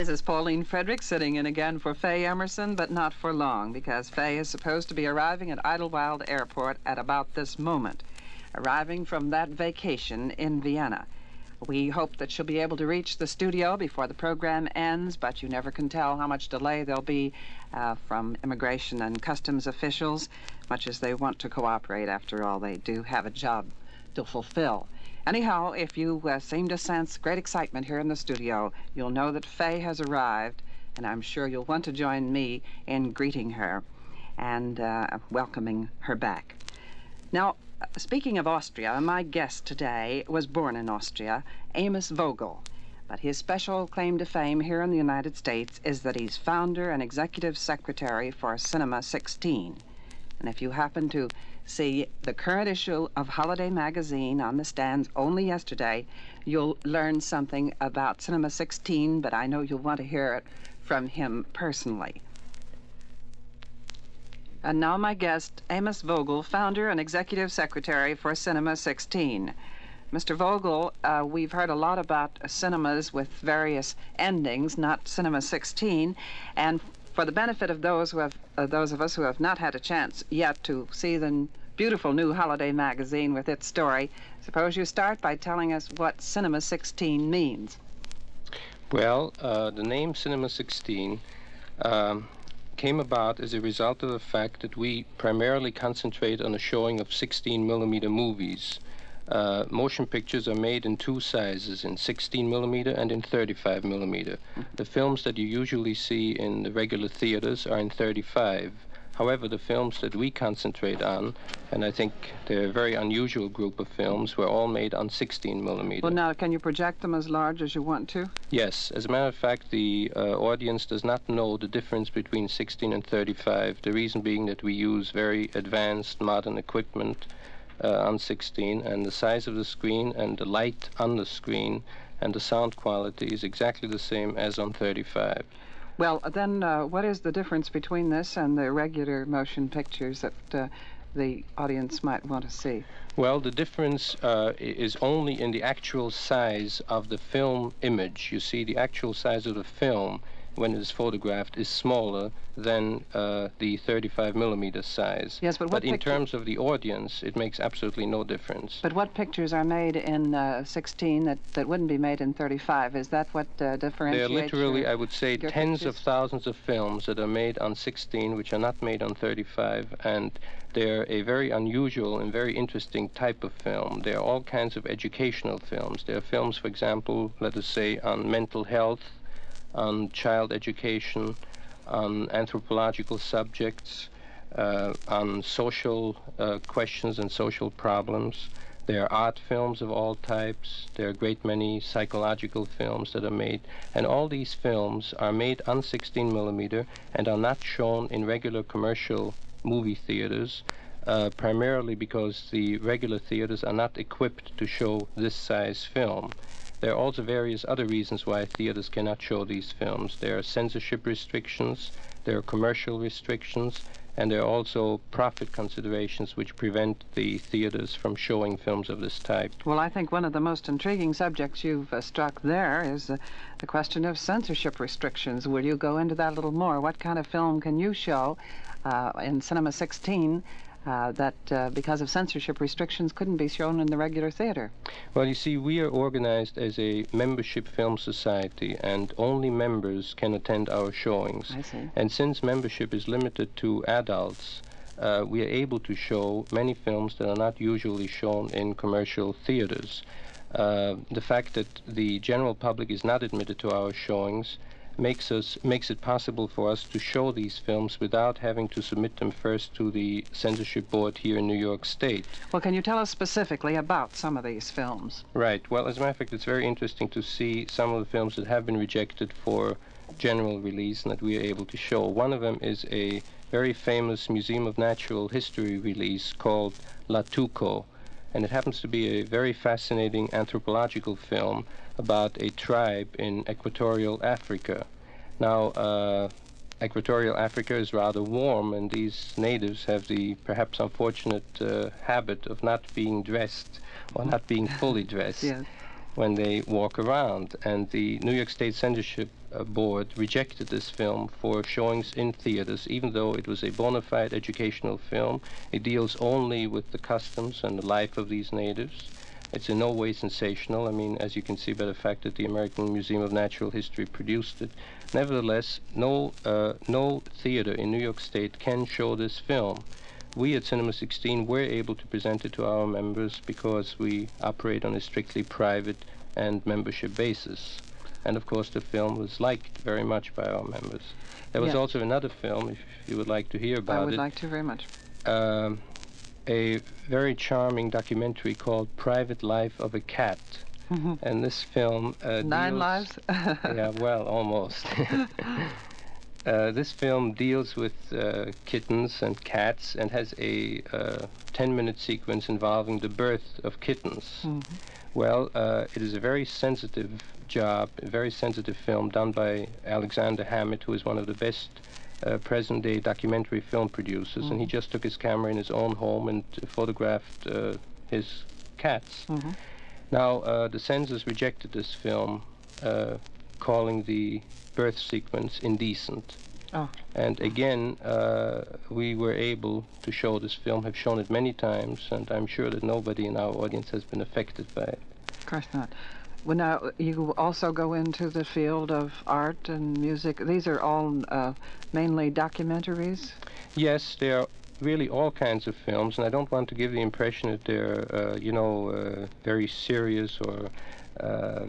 This is Pauline Frederick sitting in again for Faye Emerson, but not for long, because Faye is supposed to be arriving at Idlewild Airport at about this moment, arriving from that vacation in Vienna. We hope that she'll be able to reach the studio before the program ends, but you never can tell how much delay there'll be from immigration and customs officials, much as they want to cooperate. After all, they do have a job to fulfill. Anyhow, if you seem to sense great excitement here in the studio, you'll know that Faye has arrived, and I'm sure you'll want to join me in greeting her and welcoming her back. Now, speaking of Austria, my guest today was born in Austria, Amos Vogel. But his special claim to fame here in the United States is that he's founder and executive secretary for Cinema 16. And if you happen to see the current issue of Holiday magazine on the stands only yesterday, you'll learn something about Cinema 16, but I know you'll want to hear it from him personally. And now my guest, Amos Vogel, founder and executive secretary for Cinema 16. Mr. Vogel, we've heard a lot about cinemas with various endings, not Cinema 16, and for the benefit of those of us who have not had a chance yet to see the beautiful new Holiday magazine with its story, suppose you start by telling us what Cinema 16 means. Well, the name Cinema 16 came about as a result of the fact that we primarily concentrate on the showing of 16mm movies. Motion pictures are made in two sizes, in 16mm and in 35mm. The films that you usually see in the regular theaters are in 35. However, the films that we concentrate on, and I think they're a very unusual group of films, were all made on 16mm. Well, now, can you project them as large as you want to? Yes. As a matter of fact, the audience does not know the difference between 16 and 35, the reason being that we use very advanced modern equipment on 16, and the size of the screen and the light on the screen and the sound quality is exactly the same as on 35. Well, then what is the difference between this and the regular motion pictures that the audience might want to see? Well, the difference is only in the actual size of the film image. You see, the actual size of the film, when it is photographed, is smaller than the 35mm size. Yes, but in terms of the audience, it makes absolutely no difference. But what pictures are made in 16 that wouldn't be made in 35? Is that what differentiates? There are literally, I would say, tens pictures? of thousands of films that are made on 16 which are not made on 35, and they're a very unusual and very interesting type of film. There are all kinds of educational films. There are films, for example, let us say, on mental health, on child education, on anthropological subjects, on social questions and social problems. There are art films of all types. There are a great many psychological films that are made. And all these films are made on 16mm and are not shown in regular commercial movie theaters, primarily because the regular theaters are not equipped to show this size film. There are also various other reasons why theaters cannot show these films. There are censorship restrictions, there are commercial restrictions, and there are also profit considerations which prevent the theaters from showing films of this type. Well, I think one of the most intriguing subjects you've struck there is the question of censorship restrictions. Will you go into that a little more? What kind of film can you show in Cinema 16 that because of censorship restrictions couldn't be shown in the regular theater? Well, you see, we are organized as a membership film society, and only members can attend our showings. I see. And since membership is limited to adults, we are able to show many films that are not usually shown in commercial theaters. The fact that the general public is not admitted to our showings makes it possible for us to show these films without having to submit them first to the censorship board here in New York State. Well, can you tell us specifically about some of these films? Right. Well, as a matter of fact, it's very interesting to see some of the films that have been rejected for general release and that we are able to show. One of them is a very famous Museum of Natural History release called La Tuco, and it happens to be a very fascinating anthropological film about a tribe in equatorial Africa. Now, equatorial Africa is rather warm, and these natives have the perhaps unfortunate habit of not being dressed or not being fully dressed. Yes. when they walk around. And the New York State censorship board rejected this film for showings in theaters, even though it was a bona fide educational film. It deals only with the customs and the life of these natives. It's in no way sensational. I mean, as you can see by the fact that the American Museum of Natural History produced it. Nevertheless, no theater in New York State can show this film. We at Cinema 16 were able to present it to our members because we operate on a strictly private and membership basis. And of course the film was liked very much by our members. There was also another film, if you would like to hear about it. I would like to very much. A very charming documentary called Private Life of a Cat. And this film 9 lives? Yeah, well, almost. This film deals with kittens and cats and has a 10-minute sequence involving the birth of kittens. Well, it is a very sensitive job, a very sensitive film done by Alexander Hammett, who is one of the best present-day documentary film producers, and he just took his camera in his own home and photographed his cats. Now, the censors rejected this film, calling the birth sequence indecent. And again, we were able to show this film, have shown it many times, and I'm sure that nobody in our audience has been affected by it. Of course not. Well, now, you also go into the field of art and music. These are all mainly documentaries? Yes, they are really all kinds of films, and I don't want to give the impression that they're, very serious or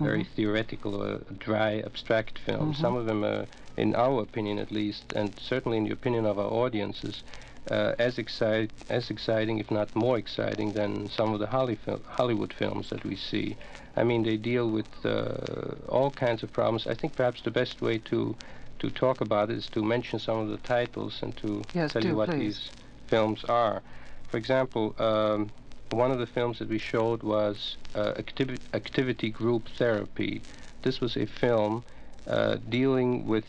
very theoretical or dry, abstract films. Some of them are, in our opinion at least, and certainly in the opinion of our audiences, as exciting, if not more exciting, than some of the Hollywood films that we see. I mean, they deal with all kinds of problems. I think perhaps the best way to talk about it is to mention some of the titles and to tell you what these films are. For example, one of the films that we showed was Activity Group Therapy. This was a film dealing with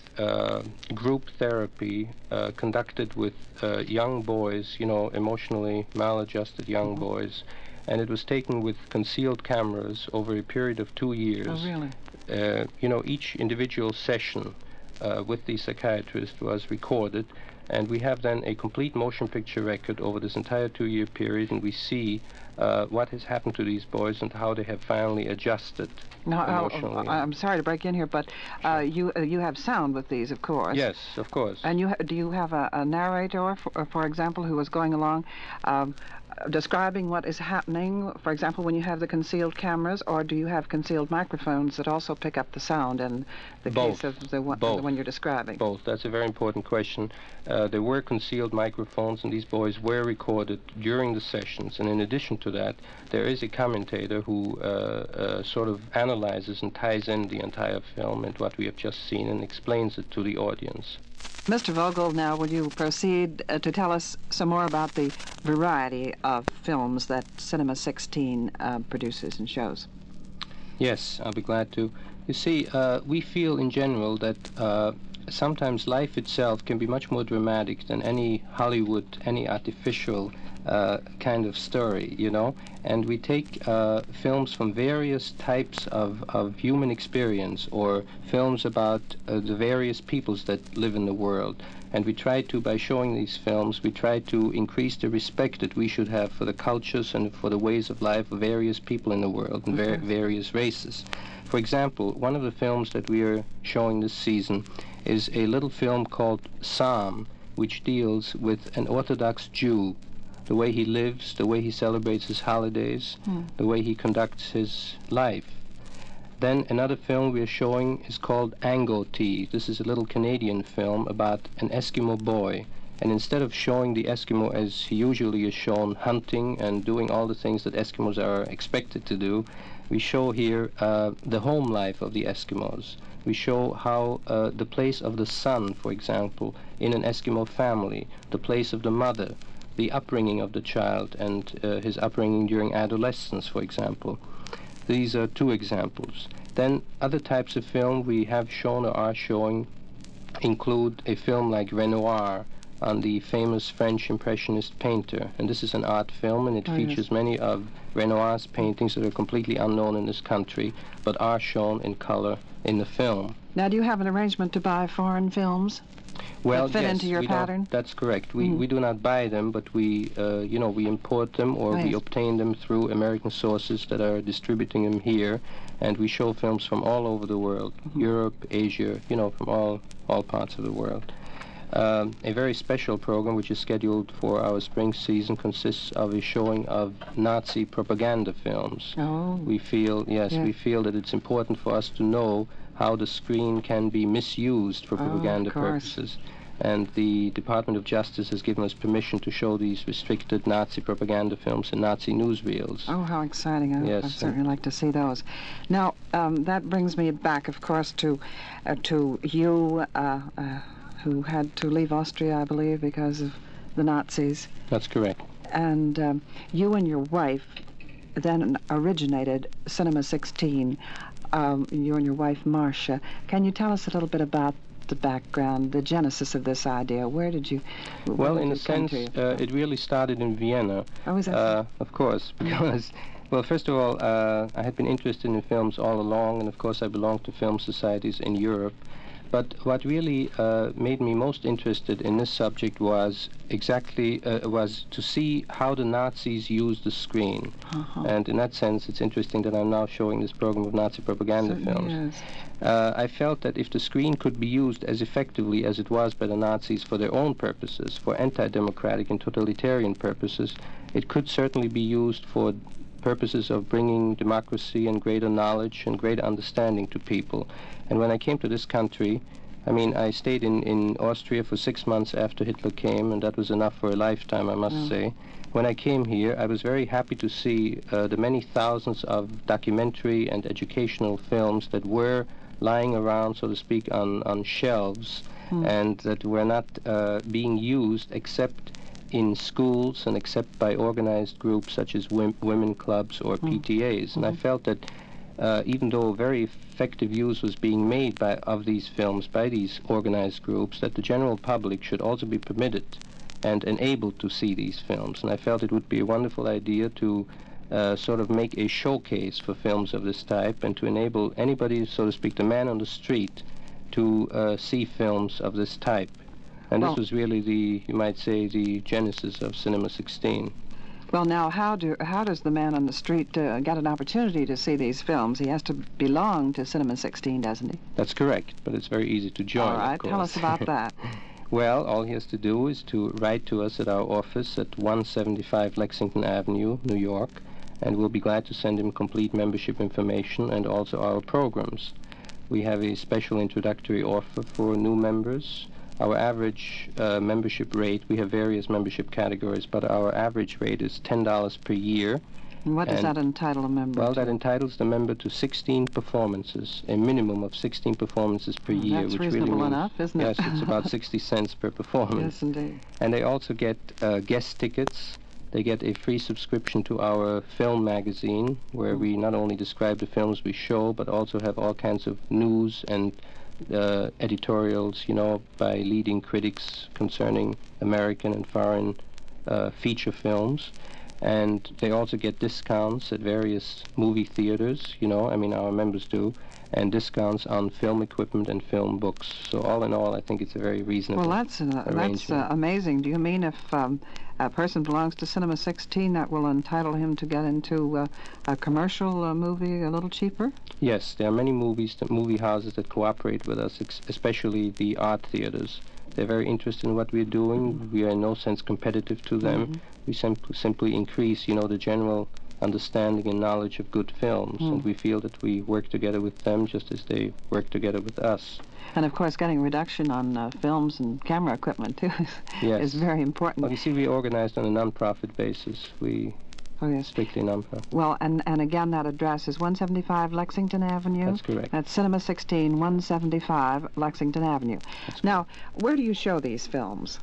group therapy conducted with young boys, emotionally maladjusted young boys. And it was taken with concealed cameras over a period of 2 years. Oh, really? Each individual session with the psychiatrist was recorded, and we have then a complete motion picture record over this entire 2-year period, and we see what has happened to these boys and how they have finally adjusted emotionally. I'm sorry to break in here, but you have sound with these, of course. Yes, of course. And do you have a narrator, for example, who is going along describing what is happening, for example, when you have the concealed cameras, or do you have concealed microphones that also pick up the sound in the case of the one you're describing? Both. That's a very important question. There were concealed microphones, and these boys were recorded during the sessions. And in addition to that, there is a commentator who sort of analyzes and ties in the entire film and what we have just seen and explains it to the audience. Mr. Vogel, now will you proceed to tell us some more about the variety of films that Cinema 16 produces and shows? Yes, I'll be glad to. You see, we feel in general that sometimes life itself can be much more dramatic than any Hollywood, any artificial kind of story, and we take films from various types of human experience, or films about the various peoples that live in the world, and we try to, by showing these films, we try to increase the respect that we should have for the cultures and for the ways of life of various people in the world and various races. For example, one of the films that we are showing this season is a little film called Psalm, which deals with an Orthodox Jew, the way he lives, the way he celebrates his holidays, the way he conducts his life. Then another film we are showing is called Angoti. This is a little Canadian film about an Eskimo boy. And instead of showing the Eskimo as he usually is shown, hunting and doing all the things that Eskimos are expected to do, we show here the home life of the Eskimos. We show how the place of the son, for example, in an Eskimo family, the place of the mother, the upbringing of the child and his upbringing during adolescence, for example. These are 2 examples. Then other types of film we have shown or are showing include a film like Renoir, on the famous French Impressionist painter. And this is an art film, and it features many of Renoir's paintings that are completely unknown in this country, but are shown in color in the film. Now, do you have an arrangement to buy foreign films well, that fit yes, into your pattern? That's correct. We do not buy them, but we we import them, or we obtain them through American sources that are distributing them here, and we show films from all over the world, Europe, Asia, from all parts of the world. A very special program which is scheduled for our spring season consists of a showing of Nazi propaganda films. Oh. We feel that it's important for us to know how the screen can be misused for propaganda purposes. And the Department of Justice has given us permission to show these restricted Nazi propaganda films in Nazi newsreels. Oh, how exciting. I'd certainly like to see those. Now, that brings me back, of course, to you, who had to leave Austria, I believe, because of the Nazis. That's correct. And you and your wife then originated Cinema 16, you and your wife, Marcia. Can you tell us a little bit about the background, the genesis of this idea? Where did you... Well, in a sense, it really started in Vienna. Oh, is that Of course, because... Well, first of all, I had been interested in films all along, and of course I belonged to film societies in Europe. But what really made me most interested in this subject was was to see how the Nazis used the screen. And in that sense, it's interesting that I'm now showing this program of Nazi propaganda films. I felt that if the screen could be used as effectively as it was by the Nazis for their own purposes, for anti-democratic and totalitarian purposes, it could certainly be used for purposes of bringing democracy and greater knowledge and greater understanding to people. And when I came to this country, I mean, I stayed in Austria for 6 months after Hitler came, and that was enough for a lifetime, I must say. When I came here, I was very happy to see the many thousands of documentary and educational films that were lying around, so to speak, on shelves, and that were not being used except in schools and except by organized groups such as women clubs or PTAs. And I felt that even though very effective use was being made of these films by these organized groups, that the general public should also be permitted and enabled to see these films. And I felt it would be a wonderful idea to sort of make a showcase for films of this type and to enable anybody, so to speak, the man on the street, to see films of this type. And this was really you might say, the genesis of Cinema 16. Well, now, how does the man on the street get an opportunity to see these films? He has to belong to Cinema 16, doesn't he? That's correct, but it's very easy to join. All right, of course. Tell us about that. Well, all he has to do is to write to us at our office at 175 Lexington Avenue, New York, and we'll be glad to send him complete membership information and also our programs. We have a special introductory offer for new members. Our average membership rate, we have various membership categories, but our average rate is $10 per year. And what does that entitle a member Well, to? that entitles the member to 16 performances, a minimum of 16 performances per year. That's which reasonable really means, enough, isn't it? Yes, it's about 60 cents per performance. Yes, indeed. And they also get guest tickets. They get a free subscription to our film magazine, where we not only describe the films we show, but also have all kinds of news and editorials, by leading critics concerning American and foreign feature films. And they also get discounts at various movie theaters, our members do, and discounts on film equipment and film books. So all in all, I think it's a very reasonable arrangement. That's amazing. Do you mean if a person belongs to Cinema 16, that will entitle him to get into a commercial movie a little cheaper? Yes, there are many movie houses that cooperate with us, especially the art theaters. They're very interested in what we're doing. We are in no sense competitive to them. We simply increase, the general understanding and knowledge of good films, and we feel that we work together with them just as they work together with us. And of course, getting reduction on films and camera equipment too is very important. Well, you see, we organized on a non-profit basis. We strictly non-profit. Well, and again, that address is 175 Lexington Avenue. That's correct. That's Cinema 16, 175 Lexington Avenue. Now, where do you show these films?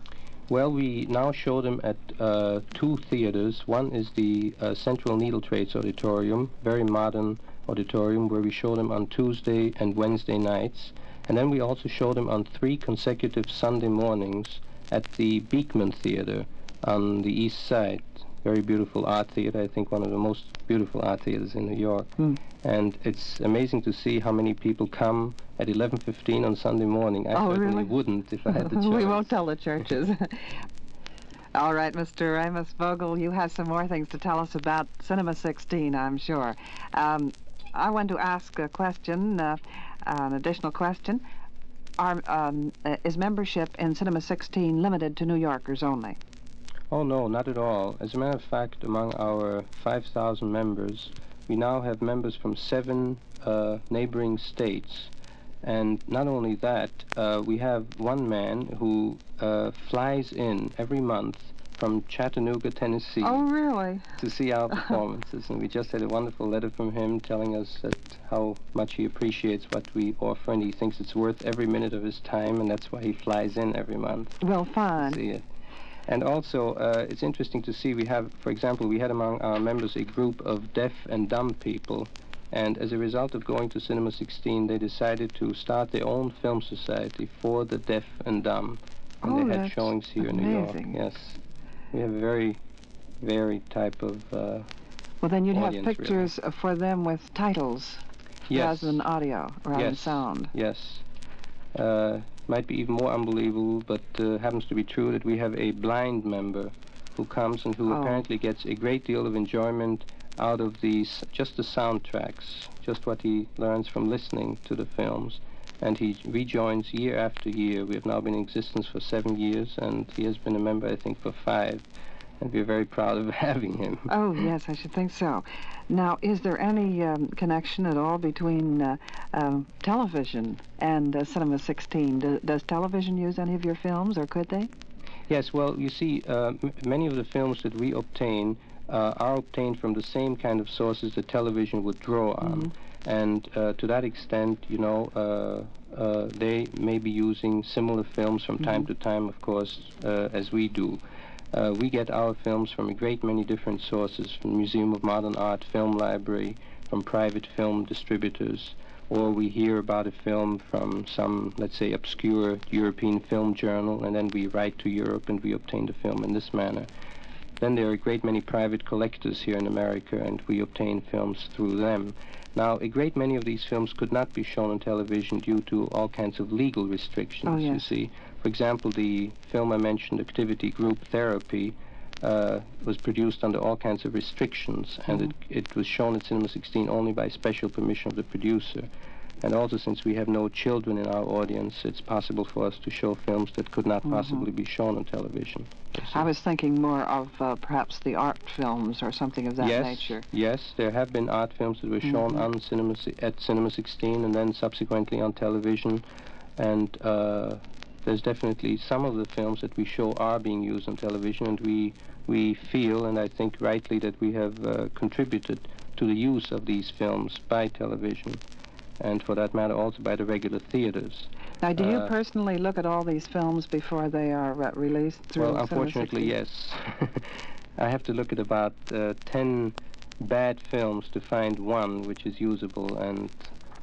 Well, we now show them at 2 theaters. One is the Central Needle Trades Auditorium, very modern auditorium, where we show them on Tuesday and Wednesday nights. And then we also show them on 3 consecutive Sunday mornings at the Beekman Theater on the East Side. Very beautiful art theater, I think one of the most beautiful art theaters in New York. And it's amazing to see how many people come at 11:15 on Sunday morning. I certainly really? wouldn't if I had the choice. We won't tell the churches. All right, Mr. Amos Vogel, you have some more things to tell us about Cinema 16, I'm sure. I want to ask a question, an additional question. Is membership in Cinema 16 limited to New Yorkers only? Oh, no, not at all. As a matter of fact, among our 5,000 members, we now have members from 7 neighboring states. And not only that, we have one man who flies in every month from Chattanooga, Tennessee. Oh, really? To see our performances. And we just had a wonderful letter from him telling us that how much he appreciates what we offer, and he thinks it's worth every minute of his time, and that's why he flies in every month. Well, fine. To see it. And also, it's interesting to see, we have, for example, we had among our members a group of deaf and dumb people, and as a result of going to Cinema 16, they decided to start their own film society for the deaf and dumb. And they had showings here in New York. Yes. We have a very varied type of well, then you'd have pictures for them with titles rather than audio, rather than sound. Yes. Might be even more unbelievable, but happens to be true that we have a blind member who comes and who apparently gets a great deal of enjoyment out of just the soundtracks, just what he learns from listening to the films. And he rejoins year after year. We have now been in existence for 7 years, and he has been a member, I think, for 5. And we're very proud of having him. Oh, yes, I should think so. Now, is there any connection at all between television and Cinema 16? Does television use any of your films, or could they? Yes, well, you see, many of the films that we obtain are obtained from the same kind of sources that television would draw on. And to that extent, you know, they may be using similar films from time to time, of course, as we do. We get our films from a great many different sources, from Museum of Modern Art, Film Library, from private film distributors, or we hear about a film from some, let's say, obscure European film journal, and then we write to Europe and we obtain the film in this manner. Then there are a great many private collectors here in America, and we obtain films through them. Now, a great many of these films could not be shown on television due to all kinds of legal restrictions, you see. For example, the film I mentioned, Activity Group Therapy, was produced under all kinds of restrictions, and it was shown at Cinema 16 only by special permission of the producer. And also, since we have no children in our audience, it's possible for us to show films that could not possibly be shown on television. I was thinking more of perhaps the art films or something of that nature. Yes, there have been art films that were shown on at Cinema 16 and then subsequently on television. And there's definitely some of the films that we show are being used on television, and we feel, and I think rightly, that we have contributed to the use of these films by television, and for that matter also by the regular theaters. Now, do you personally look at all these films before they are released through Well, unfortunately, yes. I have to look at about 10 bad films to find one which is usable, and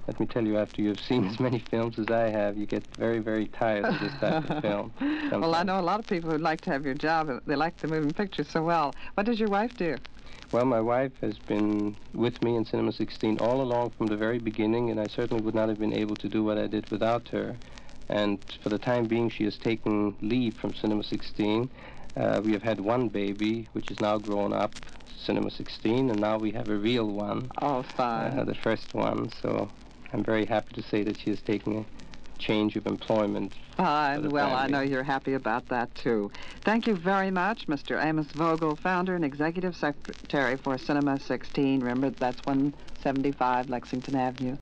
let me tell you, after you've seen as many films as I have, you get very, very tired of this type of film. Sometimes. Well, I know a lot of people who'd like to have your job. They like the moving pictures so well. What does your wife do? Well, my wife has been with me in Cinema 16 all along from the very beginning, and I certainly would not have been able to do what I did without her. And for the time being, she has taken leave from Cinema 16. We have had one baby, which is now grown up, Cinema 16, and now we have a real one. Oh, fine. The first one, so I'm very happy to say that she is taking a change of employment. Fine. Well, I know you're happy about that, too. Thank you very much, Mr. Amos Vogel, founder and executive secretary for Cinema 16. Remember, that's 175 Lexington Avenue.